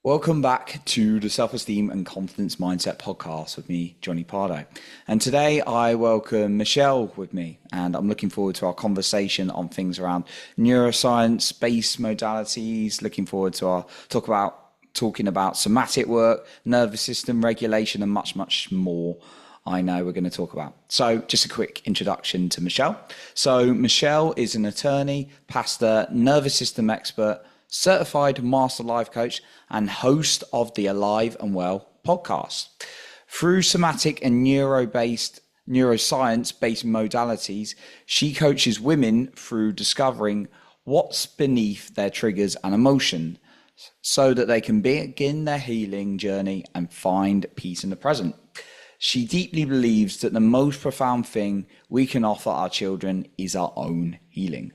Welcome back to the Self-Esteem and Confidence Mindset podcast with me, Johnny Pardo. And today I welcome Michelle with me, and I'm looking forward to our conversation on things around neuroscience, based modalities, looking forward to our talking about somatic work, nervous system regulation, and much, much more. I know we're going to talk about. So just a quick introduction to Michelle. So Michelle is an attorney, pastor, nervous system expert, certified master life coach, and host of the Alive and Well podcast. Through somatic and neuroscience-based modalities, she coaches women through discovering what's beneath their triggers and emotion so that they can begin their healing journey and find peace in the present. She deeply believes that the most profound thing we can offer our children is our own healing.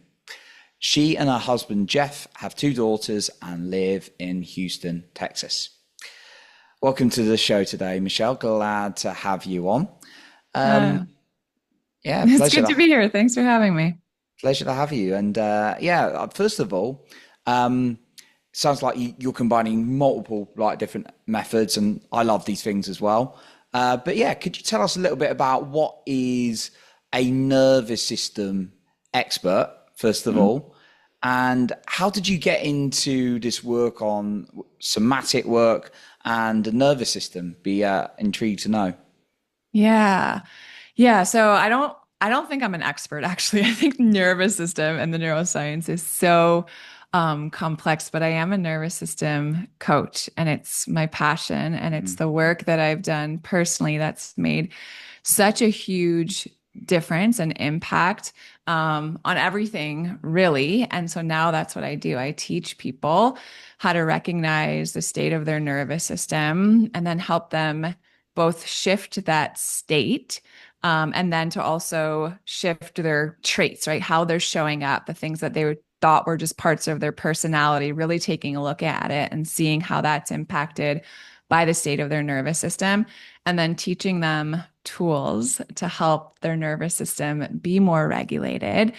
She and her husband, Jeff, have 2 daughters and live in Houston, Texas. Welcome to the show today, Michelle. Glad to have you on. It's good to be here. Thanks for having me. Pleasure to have you. And first of all, sounds like you're combining multiple different methods, and I love these things as well. But could you tell us a little bit about what is a nervous system expert, first of all? And how did you get into this work on somatic work and the nervous system? Be intrigued to know. Yeah. Yeah. So I don't think I'm an expert, actually. I think the nervous system and the neuroscience is so complex, but I am a nervous system coach, and it's my passion, and it's the work that I've done personally that's made such a huge difference and impact on everything, really. And so now that's what I do. I teach people how to recognize the state of their nervous system and then help them both shift that state, and then to also shift their traits, right? How they're showing up, the things that they thought were just parts of their personality, really taking a look at it and seeing how that's impacted by the state of their nervous system, and then teaching them tools to help their nervous system be more regulated,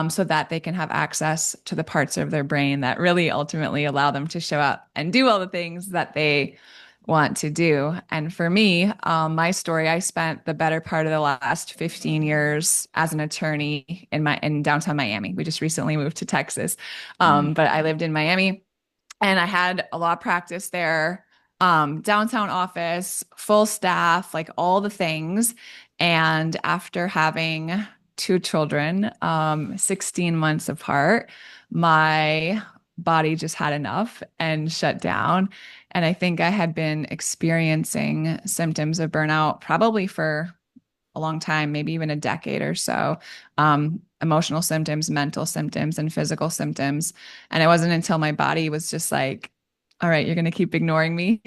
so that they can have access to the parts of their brain that really ultimately allow them to show up and do all the things that they want to do. And for me, my story, I spent the better part of the last 15 years as an attorney in downtown Miami. We just recently moved to Texas. But I lived in Miami, and I had a law practice there, downtown office, full staff, like all the things. And after having 2 children, 16 months apart, my body just had enough and shut down. And I think I had been experiencing symptoms of burnout probably for a long time, maybe even a decade or so. Emotional symptoms, mental symptoms, and physical symptoms. And it wasn't until my body was just like, all right, you're going to keep ignoring me,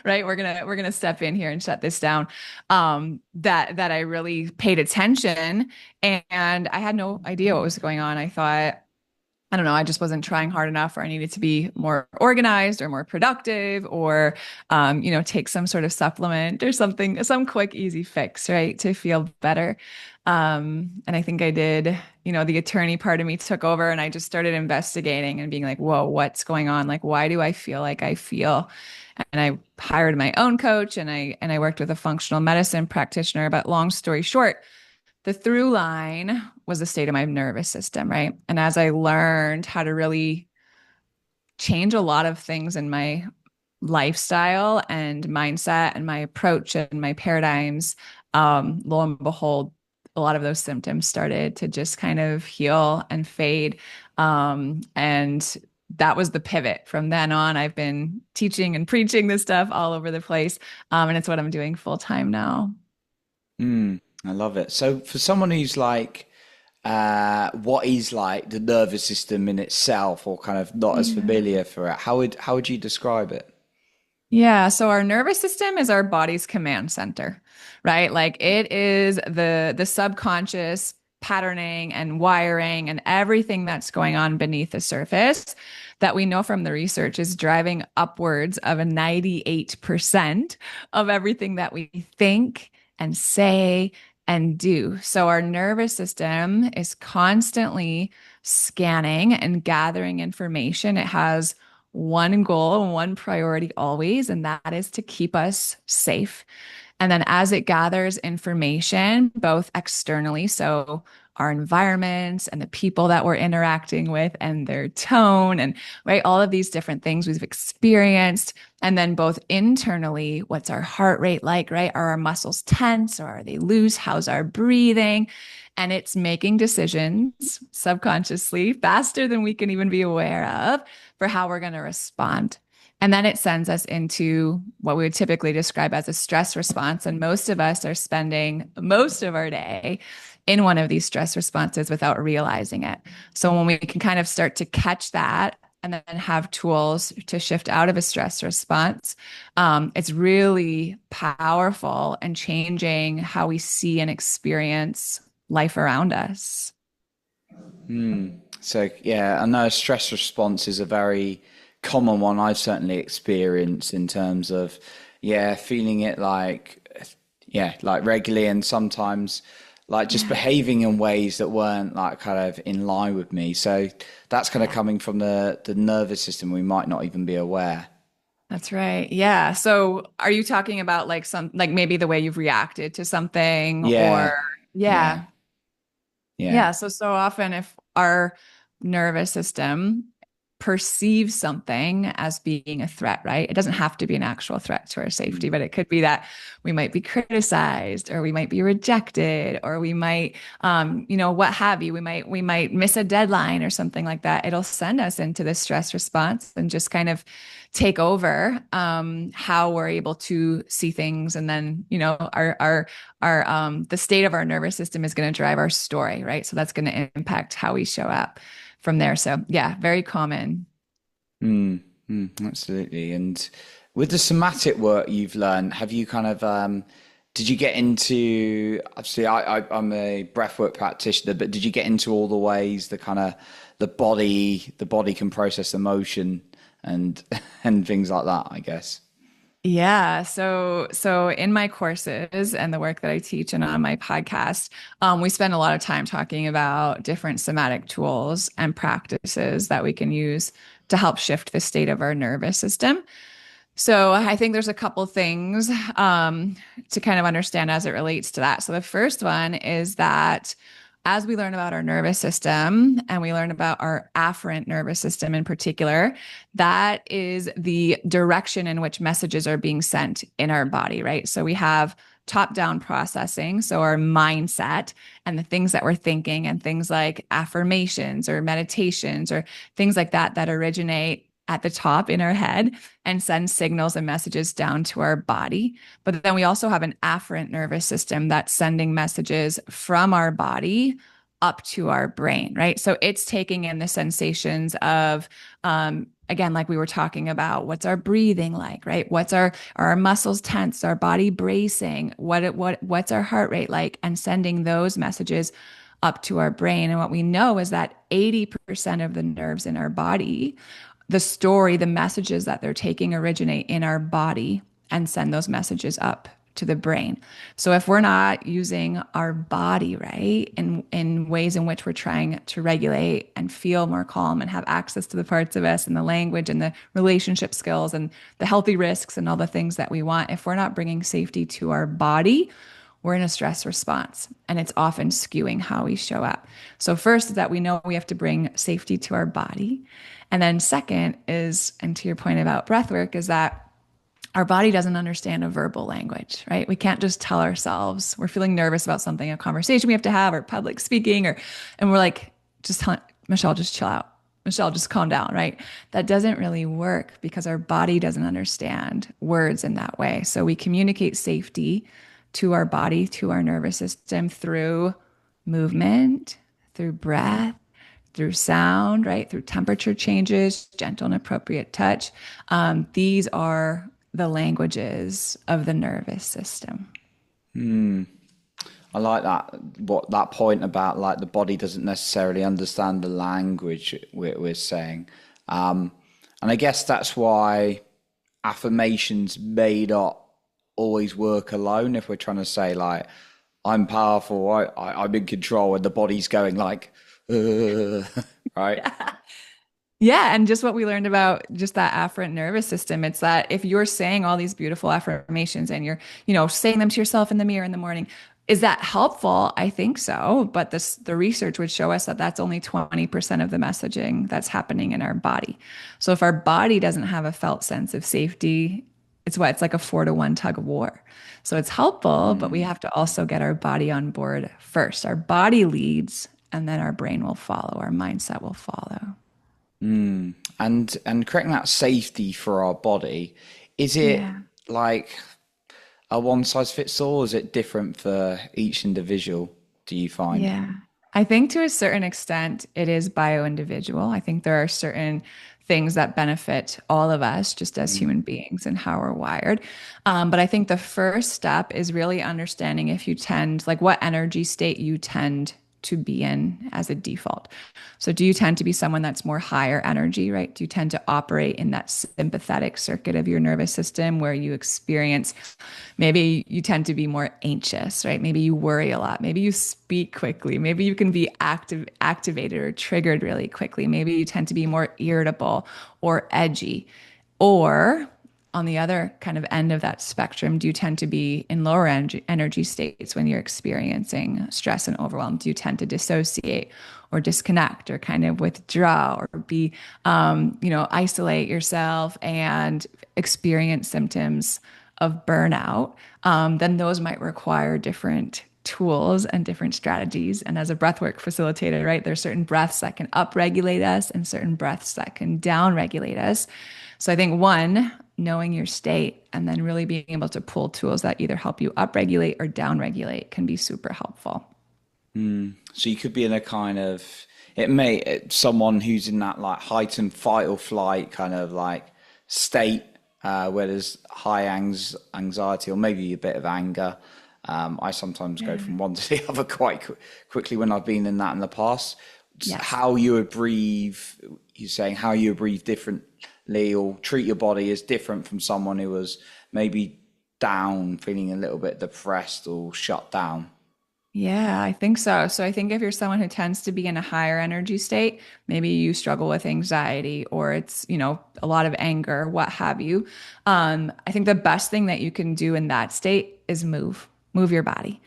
right? We're going to step in here and shut this down. That I really paid attention, and I had no idea what was going on. I thought, I don't know, I just wasn't trying hard enough, or I needed to be more organized or more productive, or, take some sort of supplement or something, some quick, easy fix, right, to feel better. And I think I did, the attorney part of me took over, and I just started investigating and being like, whoa, what's going on? Like, why do I feel like I feel? And I hired my own coach, and I worked with a functional medicine practitioner. But long story short, the through line was the state of my nervous system, right? And as I learned how to really change a lot of things in my lifestyle and mindset and my approach and my paradigms, lo and behold, a lot of those symptoms started to just kind of heal and fade. And that was the pivot. From then on, I've been teaching and preaching this stuff all over the place. And it's what I'm doing full time now. I love it. So for someone who's what is the nervous system in itself, or kind of not as Yeah. familiar for it, how would you describe it? Yeah, so our nervous system is our body's command center, right? Like it is the subconscious patterning and wiring and everything that's going on beneath the surface that we know from the research is driving upwards of a 98% of everything that we think and say and do. So our nervous system is constantly scanning and gathering information. It has one goal and one priority always, and that is to keep us safe. And then as it gathers information, both externally, so our environments and the people that we're interacting with and their tone and right, all of these different things we've experienced. And then both internally, what's our heart rate like, right? Are our muscles tense or are they loose? How's our breathing? And it's making decisions subconsciously faster than we can even be aware of for how we're going to respond. And then it sends us into what we would typically describe as a stress response. And most of us are spending most of our day in one of these stress responses without realizing it. So when we can kind of start to catch that and then have tools to shift out of a stress response, it's really powerful and changing how we see and experience life around us. So yeah, I know stress response is a very common one I've certainly experienced in terms of yeah, feeling it like regularly and sometimes like just Yeah. behaving in ways that weren't like kind of in line with me. So that's kind of Yeah. coming from the nervous system. We might not even be aware. That's right. Yeah. So are you talking about like like maybe the way you've reacted to something Yeah, or yeah, yeah. yeah. Yeah. So often if our nervous system perceives something as being a threat, right? It doesn't have to be an actual threat to our safety, but it could be that we might be criticized or we might be rejected or we might what have you. We might miss a deadline or something like that. It'll send us into this stress response and just kind of take over how we're able to see things. And then, our the state of our nervous system is going to drive our story, right? So that's going to impact how we show up from there. So yeah, very common. Absolutely. And with the somatic work you've learned, have you kind of did you get into obviously I'm a breathwork practitioner, but did you get into all the ways the kind of the body can process emotion and and things like that, I guess. Yeah, so in my courses and the work that I teach and on my podcast, we spend a lot of time talking about different somatic tools and practices that we can use to help shift the state of our nervous system. So I think there's a couple things to kind of understand as it relates to that. So the first one is that as we learn about our nervous system and we learn about our afferent nervous system in particular, that is the direction in which messages are being sent in our body, right? So we have top down processing, so our mindset and the things that we're thinking, and things like affirmations or meditations or things like that that originate at the top in our head and send signals and messages down to our body. But then we also have an afferent nervous system that's sending messages from our body up to our brain, right? So it's taking in the sensations of, again, like we were talking about, what's our breathing like, right? Are our muscles tense, our body bracing, what's our heart rate like, and sending those messages up to our brain. And what we know is that 80% of the nerves in our body, the story, the messages that they're taking originate in our body and send those messages up to the brain. So if we're not using our body right in ways in which we're trying to regulate and feel more calm and have access to the parts of us and the language and the relationship skills and the healthy risks and all the things that we want, if we're not bringing safety to our body, we're in a stress response, and it's often skewing how we show up. So first is that we know we have to bring safety to our body. And then second is, and to your point about breath work, is that our body doesn't understand a verbal language, right? We can't just tell ourselves we're feeling nervous about something, a conversation we have to have, or public speaking, and we're like, Michelle, just chill out. Michelle, just calm down, right? That doesn't really work because our body doesn't understand words in that way. So we communicate safety to our body, to our nervous system through movement, through breath, through sound, right? Through temperature changes, gentle and appropriate touch. These are the languages of the nervous system. I like that point about like the body doesn't necessarily understand the language we're saying. And I guess that's why affirmations may not always work alone if we're trying to say like I'm powerful, I'm in control, and the body's going like, right? Yeah, and just what we learned about just that afferent nervous system, it's that if you're saying all these beautiful affirmations and you're, saying them to yourself in the mirror in the morning, is that helpful? I think so, but the research would show us that that's only 20% of the messaging that's happening in our body. So if our body doesn't have a felt sense of safety, it's like a 4-to-1 tug of war. So it's helpful, but we Mm. have to also get our body on board first. Our body leads, and then our brain will follow, our mindset will follow. And creating that safety for our body, is it Yeah. like a one size fits all? Is it different for each individual, do you find? Yeah. I think to a certain extent, it is bio individual. I think there are certain things that benefit all of us just as Mm. human beings and how we're wired. But I think the first step is really understanding if you tend, like what energy state you tend to be in as a default. So, do you tend to be someone that's more higher energy, right? Do you tend to operate in that sympathetic circuit of your nervous system where you experience maybe you tend to be more anxious, right? Maybe you worry a lot. Maybe you speak quickly. Maybe you can be activated or triggered really quickly. Maybe you tend to be more irritable or edgy. Or on the other kind of end of that spectrum, do you tend to be in lower energy states when you're experiencing stress and overwhelm? Do you tend to dissociate or disconnect or kind of withdraw or be, isolate yourself and experience symptoms of burnout? Then those might require different tools and different strategies. And as a breathwork facilitator, right, there's certain breaths that can upregulate us and certain breaths that can downregulate us. So I think one, knowing your state and then really being able to pull tools that either help you upregulate or downregulate can be super helpful. So you could be in a kind of someone who's in that like heightened fight or flight kind of like state where there's high anxiety or maybe a bit of anger. I sometimes go Yeah. from one to the other quite quickly when I've been in that in the past. Yes. How you would breathe, you're saying how you would breathe differently or treat your body is different from someone who was maybe down, feeling a little bit depressed or shut down. Yeah, I think so. So I think if you're someone who tends to be in a higher energy state, maybe you struggle with anxiety or it's, a lot of anger, what have you. I think the best thing that you can do in that state is move your body.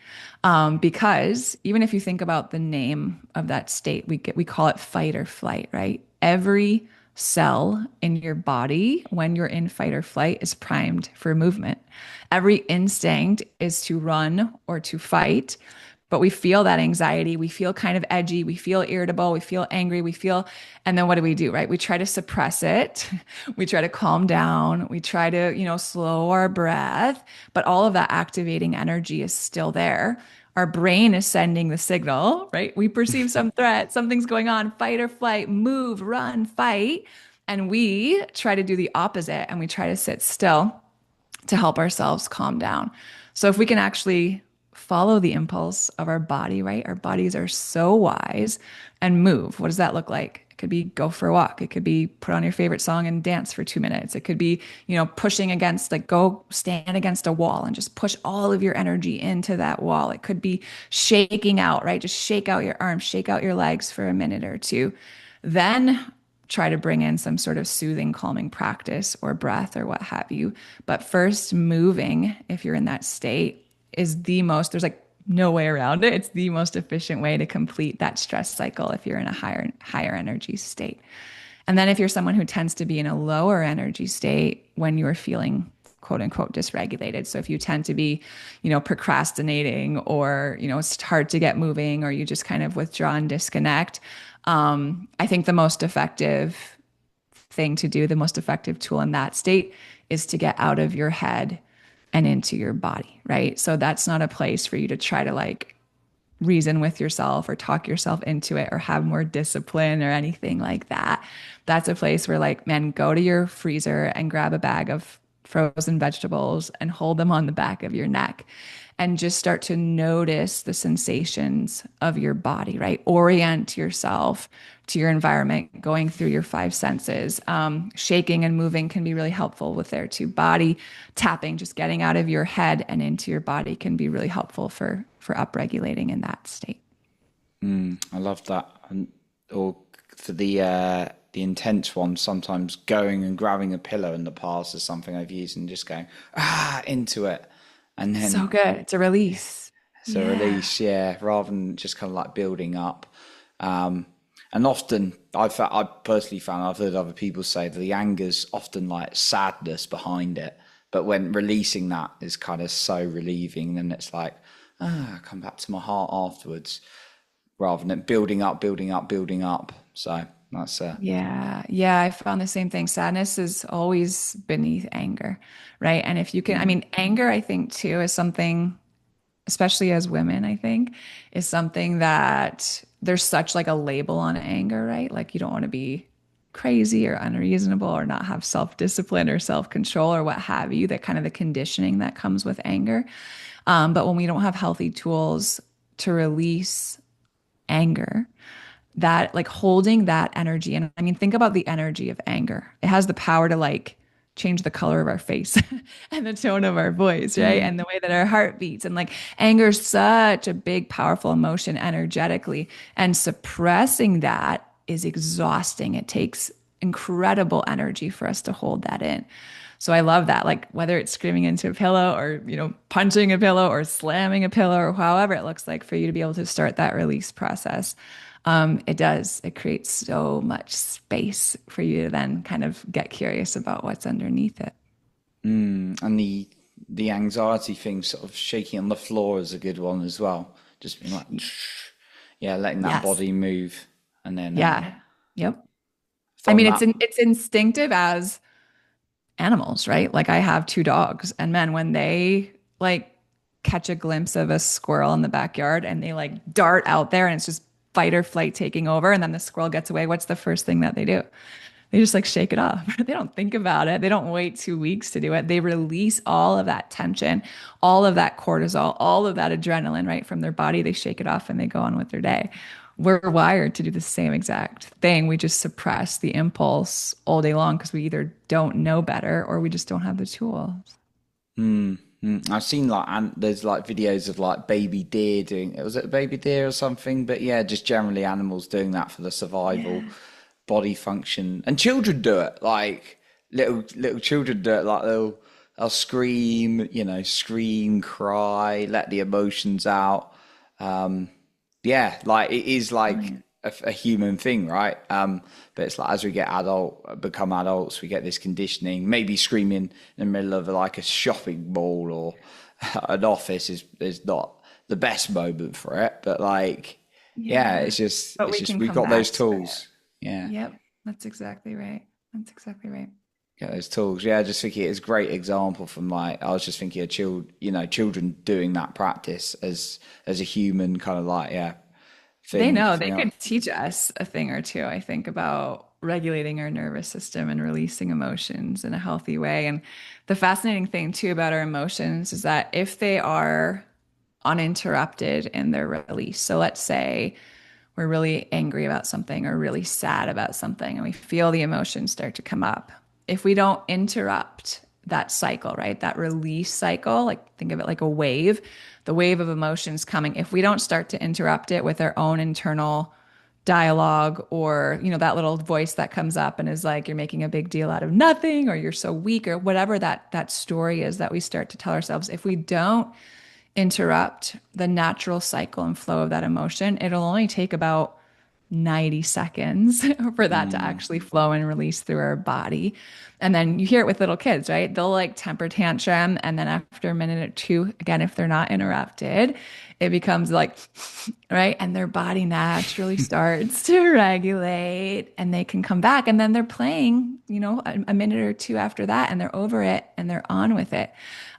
Because even if you think about the name of that state, we call it fight or flight, right? Every cell in your body when you're in fight or flight is primed for movement. Every instinct is to run or to fight, but we feel that anxiety. We feel kind of edgy. We feel irritable. We feel angry. And then what do, right? We try to suppress it. We try to calm down. We try to, slow our breath, but all of that activating energy is still there. Our brain is sending the signal, right? We perceive some threat, something's going on, fight or flight, move, run, fight. And we try to do the opposite and we try to sit still to help ourselves calm down. So if we can actually follow the impulse of our body, right? Our bodies are so wise and move. What does that look like? It could be go for a walk. It could be put on your favorite song and dance for 2 minutes. It could be, pushing against, like go stand against a wall and just push all of your energy into that wall. It could be shaking out, right? Just shake out your arms, shake out your legs for a minute or two. Then try to bring in some sort of soothing, calming practice or breath or what have you. But first, moving, if you're in that state, is there's like no way around it. It's the most efficient way to complete that stress cycle if you're in a higher energy state. And then if you're someone who tends to be in a lower energy state when you're feeling quote unquote dysregulated. So if you tend to be, procrastinating or, it's hard to get moving or you just kind of withdraw and disconnect, I think the most effective thing to do, the most effective tool in that state is to get out of your head and into your body, right? So that's not a place for you to try to like reason with yourself or talk yourself into it or have more discipline or anything like that. That's a place where, like, man, go to your freezer and grab a bag of frozen vegetables and hold them on the back of your neck and just start to notice the sensations of your body, right? Orient yourself to your environment, going through your five senses. Shaking and moving can be really helpful with there too. Body tapping, just getting out of your head and into your body can be really helpful for upregulating in that state. I love that. And or for the the intense ones, sometimes going and grabbing a pillow in the past is something I've used and just going into it, and So then good. It's a release. it's a Yeah. release, yeah, rather than just kind of like building up. Um, and often I personally found, I've heard other people say that the anger's often like sadness behind it, but when releasing that is kind of so relieving, then it's like I come back to my heart afterwards, rather than building up, building up, building up. So that's Yeah. Yeah. I found the same thing. Sadness is always beneath anger, right? And if you can, I mm, mean, anger, I think too, is something, especially as women, I think, is something that there's such like a label on anger, right? Like you don't want to be crazy or unreasonable or not have self-discipline or self-control or what have you, that kind of the conditioning that comes with anger. But when we don't have healthy tools to release anger, that like holding that energy, and I mean, think about the energy of anger. It has the power to like change the color of our face and the tone of our voice, right? mm, And the way that our heart beats. And like anger is such a big, powerful emotion energetically. And suppressing that is exhausting. It takes incredible energy for us to hold that in. So I love that. Like whether it's screaming into a pillow or, punching a pillow or slamming a pillow or however it looks like for you to be able to start that release process. It does. It creates so much space for you to then kind of get curious about what's underneath it. and the anxiety thing, sort of shaking on the floor, is a good one as well. Just being like, yeah, letting that Yes. body move, and then Yeah. Yep. I from mean, that. it's instinctive as animals, right? Like I have two dogs, and men, when they like catch a glimpse of a squirrel in the backyard and they like dart out there and it's just fight or flight taking over, and then the squirrel gets away, what's the first thing that they do? They just like shake it off. They don't think about it. They don't wait 2 weeks to do it. They release all of that tension, all of that cortisol, all of that adrenaline, right, from their body. They shake it off and they go on with their day. We're wired to do the same exact thing. We just suppress the impulse all day long because we either don't know better or we just don't have the tools. I've seen like, and there's like videos of like baby deer doing. Was it a baby deer or something? But yeah, just generally animals doing that for the survival, Yeah. body function, and children do it. Like little children do it. Like they'll scream, scream, cry, let the emotions out. Yeah, like it is like Brilliant. a human thing, right? But it's like as we become adults, we get this conditioning. Maybe screaming in the middle of like a shopping mall or an office is not the best moment for it. But like, yeah, Yeah. But it's we just can we've come got those back to it. tools. Yeah, Yep. That's exactly right. That's exactly right. get those tools. Yeah, I just think it's a great example from like I was just thinking of children doing that practice as a human kind of like They thing. know they could teach us a thing or two, I think, about regulating our nervous system and releasing emotions in a healthy way. And the fascinating thing, too, about our emotions is that if they are uninterrupted in their release, so let's say we're really angry about something or really sad about something, and we feel the emotions start to come up. If we don't interrupt that cycle, right? That release cycle, like think of it like a wave, the wave of emotions coming. If we don't start to interrupt it with our own internal dialogue or, that little voice that comes up and is like, you're making a big deal out of nothing, or you're so weak, or whatever that story is that we start to tell ourselves, if we don't interrupt the natural cycle and flow of that emotion, it'll only take about 90 seconds for that to Mm, actually flow and release through our body. And then you hear it with little kids, right? They'll like temper tantrum. And then after a minute or two, again, if they're not interrupted, it becomes like, right? And their body naturally starts to regulate and they can come back. And then they're playing, a minute or two after that and they're over it and they're on with it.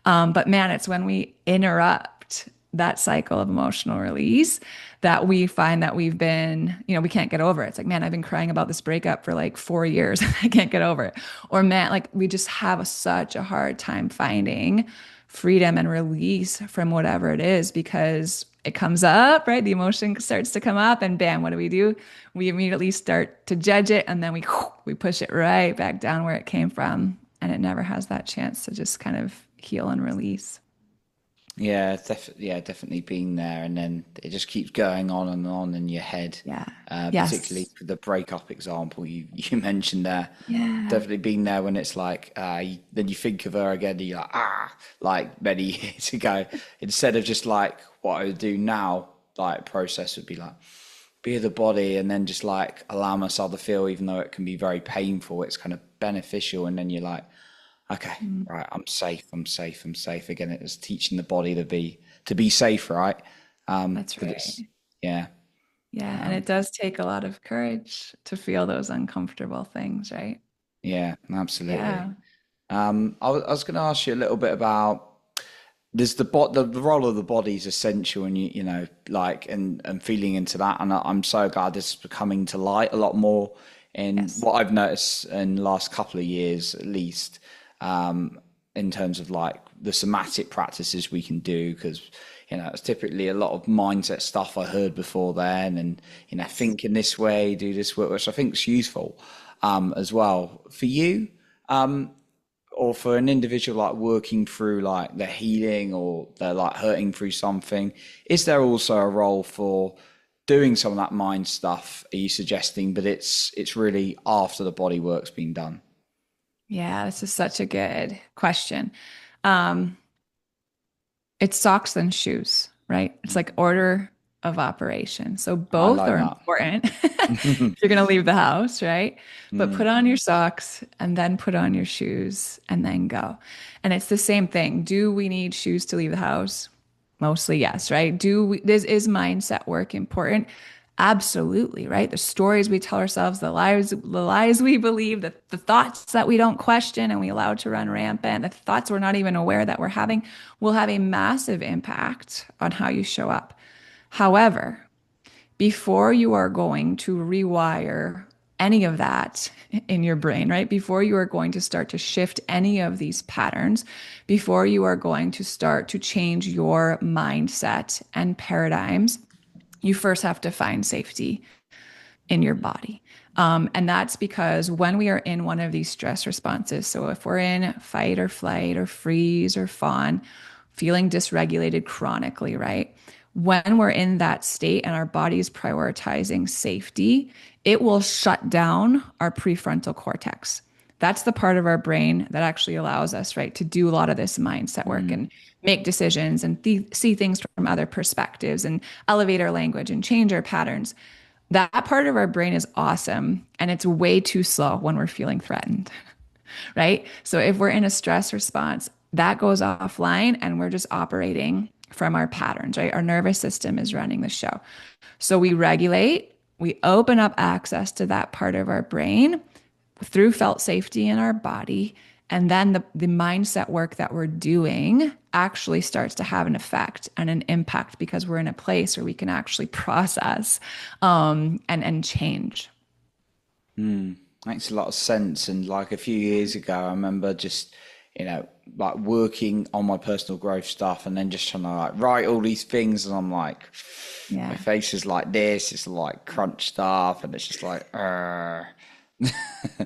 But man, it's when we interrupt that cycle of emotional release that we find that we've been, we can't get over it. It's like, man, I've been crying about this breakup for like 4 years. I can't get over it. Or man, like we just have such a hard time finding freedom and release from whatever it is because it comes up, right? The emotion starts to come up and bam, what do? We immediately start to judge it and then we push it right back down where it came from. And it never has that chance to just kind of heal and release. Yeah, definitely been there, and then it just keeps going on and on in your head. Yeah. Particularly Yes. for the breakup example you mentioned there. Yeah. Definitely been there when it's like, then you think of her again, and you're like, like many years ago. Instead of just like what I would do now, like process would be like, be the body, and then just like allow myself to feel, even though it can be very painful, it's kind of beneficial, and then you're like, okay, Mm, right, I'm safe again. It's teaching the body to be safe, right? that's But right. it's yeah, Yeah. And it does take a lot of courage to feel those uncomfortable things, right? yeah, absolutely. Yeah. I was going to ask you a little bit about there's the role of the body is essential, and you know like and feeling into that, and I'm so glad this is coming to light a lot more in Yes. what I've noticed in the last couple of years at least, in terms of like the somatic practices we can do, because you know it's typically a lot of mindset stuff I heard before then, and you know Yes. think in this way, do this work, which I think is useful as well for you, or for an individual like working through like their healing or they're like hurting through something. Is there also a role for doing some of that mind stuff, are you suggesting, but it's really after the body work's been done? Yeah, this is such a good question. Um, it's socks and shoes, right? It's like order of operation. So I both like are that. important if you're going to leave the house, right? But Mm, put on your socks and then put on your shoes and then go. And it's the same thing. Do we need shoes to leave the house? Mostly yes, right? Is mindset work important? Absolutely, right? The stories we tell ourselves, the lies we believe, the thoughts that we don't question and we allow to run rampant, the thoughts we're not even aware that we're having will have a massive impact on how you show up. However, before you are going to rewire any of that in your brain, right? Before you are going to start to shift any of these patterns, before you are going to start to change your mindset and paradigms, you first have to find safety in your body. And that's because when we are in one of these stress responses, so if we're in fight or flight or freeze or fawn, feeling dysregulated chronically, right? When we're in that state and our body is prioritizing safety, it will shut down our prefrontal cortex. That's the part of our brain that actually allows us, right, to do a lot of this mindset work mm, and make decisions and see things from other perspectives and elevate our language and change our patterns. That part of our brain is awesome and it's way too slow when we're feeling threatened, right? So if we're in a stress response, that goes offline and we're just operating from our patterns, right? Our nervous system is running the show. So we regulate, we open up access to that part of our brain through felt safety in our body. And then the mindset work that we're doing actually starts to have an effect and an impact because we're in a place where we can actually process and change. makes a lot of sense. And like a few years ago, I remember just, you know, like working on my personal growth stuff and then just trying to like write all these things. And I'm like, my Yeah. face is like this, it's like crunch stuff. And it's just like,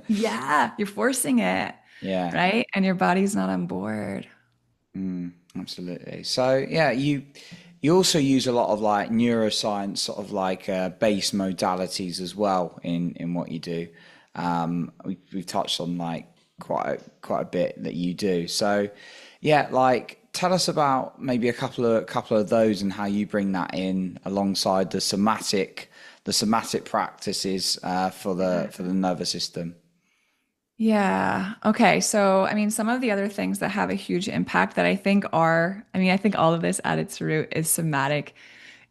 Yeah. You're forcing it, yeah. right? And your body's not on board. Absolutely. So yeah, you also use a lot of like neuroscience sort of like base modalities as well in what you do. We've touched on like quite a bit that you do. So yeah, like tell us about maybe a couple of those and how you bring that in alongside the somatic practices for the nervous system. Yeah. Okay. So, I mean, some of the other things that have a huge impact that I think are, I mean, I think all of this at its root is somatic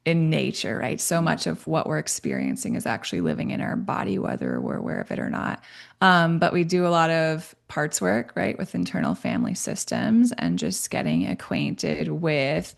in nature, right? So much of what we're experiencing is actually living in our body, whether we're aware of it or not. But we do a lot of parts work, right, with internal family systems and just getting acquainted with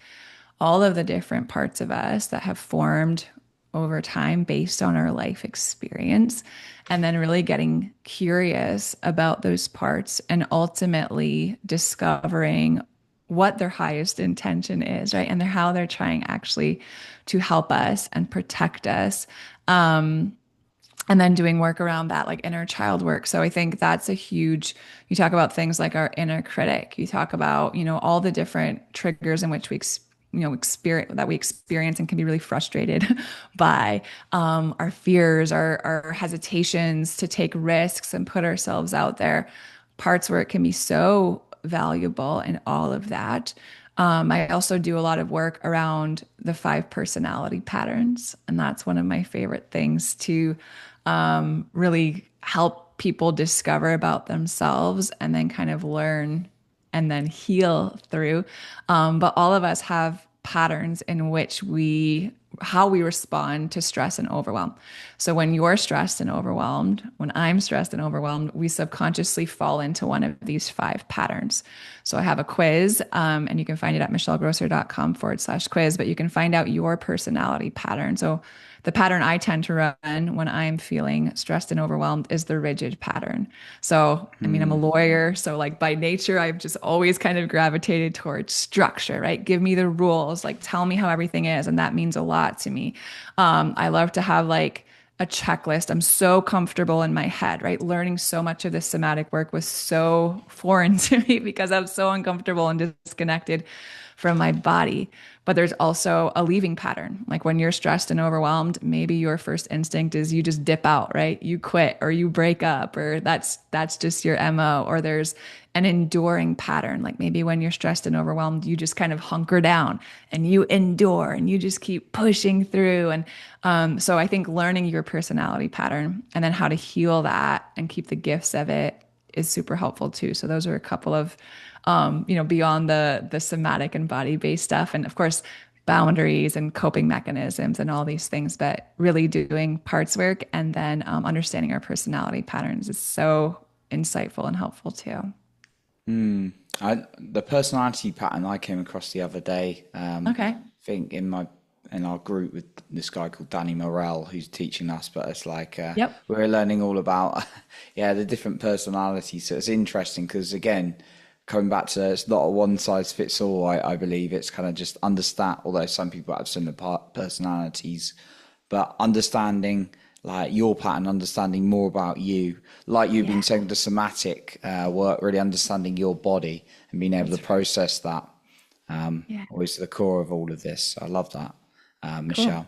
all of the different parts of us that have formed over time based on our life experience, and then really getting curious about those parts and ultimately discovering what their highest intention is, right? And how they're trying actually to help us and protect us. and then doing work around that, like inner child work. So I think that's a huge, you talk about things like our inner critic, you talk about, all the different triggers in which experience that we experience and can be really frustrated by, our fears, our hesitations to take risks and put ourselves out there, parts where it can be so valuable and all of that. I also do a lot of work around the five personality patterns, and that's one of my favorite things to really help people discover about themselves and then kind of learn and then heal through. But all of us have patterns in which how we respond to stress and overwhelm. So when you're stressed and overwhelmed, when I'm stressed and overwhelmed, we subconsciously fall into one of these five patterns. So I have a quiz, and you can find it at michellegrosser.com/quiz, but you can find out your personality pattern. So the pattern I tend to run when I'm feeling stressed and overwhelmed is the rigid pattern. So, I mean, I'm a lawyer. So, like by nature, I've just always kind of gravitated towards structure, right? Give me the rules, like tell me how everything is. And that means a lot to me. I love to have like a checklist. I'm so comfortable in my head, right? Learning so much of this somatic work was so foreign to me because I'm so uncomfortable and disconnected from my body. But there's also a leaving pattern. Like when you're stressed and overwhelmed, maybe your first instinct is you just dip out, right? You quit or you break up, or that's just your MO. Or there's an enduring pattern. Like maybe when you're stressed and overwhelmed, you just kind of hunker down and you endure and you just keep pushing through. And so I think learning your personality pattern and then how to heal that and keep the gifts of it is super helpful too. So those are a couple of beyond the somatic and body based stuff. And of course, boundaries and coping mechanisms and all these things, but really doing parts work and then understanding our personality patterns is so insightful and helpful too. The personality pattern I came across the other day, Okay. I think in our group with this guy called Danny Morell who's teaching us, but it's like Yep. we're learning all about the different personalities. So it's interesting because again, coming back to it's not a one size fits all. I believe it's kind of just understand. Although some people have similar personalities, but understanding like your pattern, understanding more about you, like you've been Yeah. saying, the somatic work, really understanding your body and being able to That's right. process that. Yeah. Always the core of all of this. I love that, Cool. Michelle.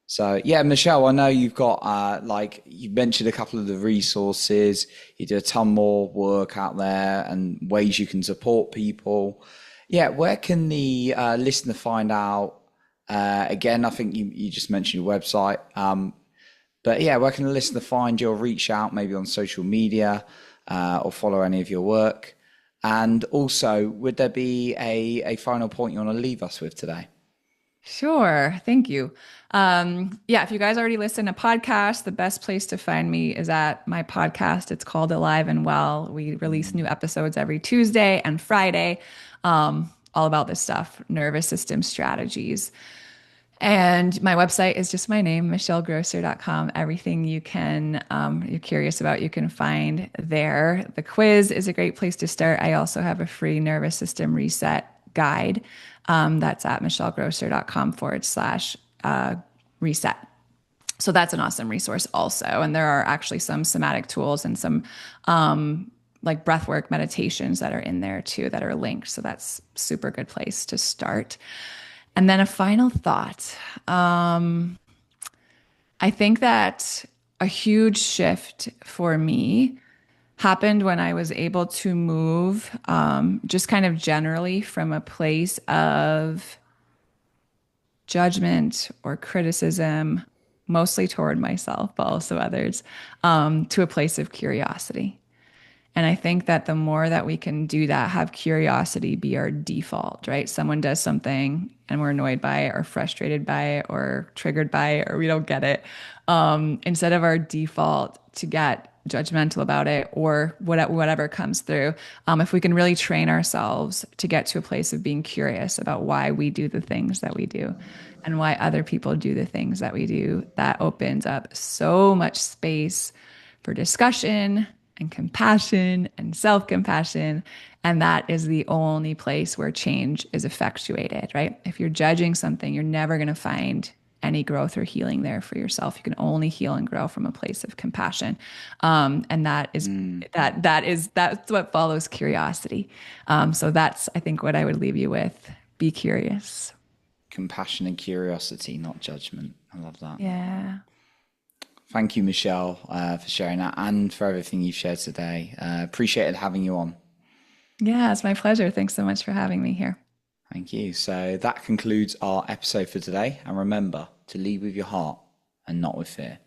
So yeah, Michelle, I know you've got like you mentioned a couple of the resources. You do a ton more work out there and ways you can support people. Yeah, where can the listener find out? Again, I think you just mentioned your website. But yeah, where can the listener find you or reach out maybe on social media or follow any of your work? And also, would there be a final point you want to leave us with today? Sure. Thank you. Yeah, if you guys already listen to podcasts, the best place to find me is at my podcast. It's called Alive and Well. We release new episodes every Tuesday and Friday, all about this stuff, nervous system strategies. And my website is just my name, michellegrosser.com. Everything you're curious about, you can find there. The quiz is a great place to start. I also have a free nervous system reset guide. That's at michellegrosser.com/reset. So that's an awesome resource also. And there are actually some somatic tools and some like breathwork meditations that are in there too that are linked. So that's super good place to start. And then a final thought. I think that a huge shift for me happened when I was able to move just kind of generally from a place of judgment or criticism, mostly toward myself, but also others, to a place of curiosity. And I think that the more that we can do that, have curiosity be our default, right? Someone does something and we're annoyed by it or frustrated by it or triggered by it or we don't get it. Instead of our default to get judgmental about it or whatever comes through, if we can really train ourselves to get to a place of being curious about why we do the things that we do and why other people do the things that we do, that opens up so much space for discussion and compassion and self compassion. And that is the only place where change is effectuated, right? If you're judging something, you're never going to find any growth or healing there for yourself. You can only heal and grow from a place of compassion. And that's what follows curiosity. So that's, I think, what I would leave you with. Be curious. Compassion and curiosity, not judgment. I love that. Yeah. Thank you, Michelle, for sharing that and for everything you've shared today. Appreciated having you on. Yeah, it's my pleasure. Thanks so much for having me here. Thank you. So that concludes our episode for today. And remember to lead with your heart and not with fear.